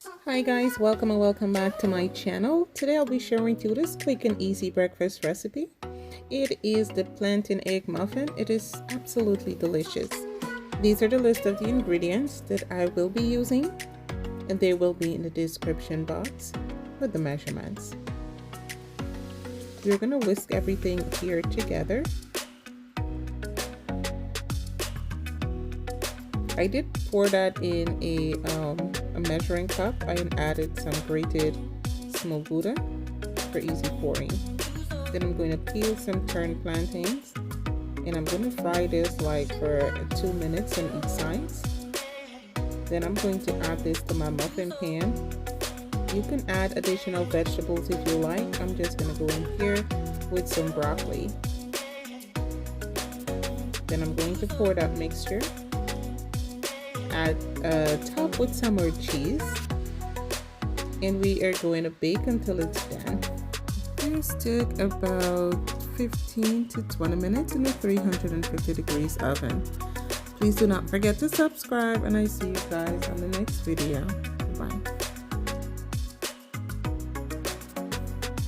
Hi guys, welcome and welcome back to my channel. Today I'll be sharing to you this quick and easy breakfast recipe. It is the plantain egg muffin. It is absolutely delicious. These are the list of the ingredients that I will be using, and they will be in the description box with the measurements. We're going to whisk everything here together. I did pour that in a measuring cup. I added some grated smoked Gouda for easy pouring. Then I'm going to peel some turned plantains, and I'm going to fry this like for 2 minutes on each side. Then I'm going to add this to my muffin pan. You can add additional vegetables if you like. I'm just going to go in here with some broccoli. Then I'm going to pour that mixture. Top with some more cheese, and we are going to bake until it's done. This took about 15 to 20 minutes in a 350 degrees oven. Please do not forget to subscribe, and I see you guys on the next video. Bye.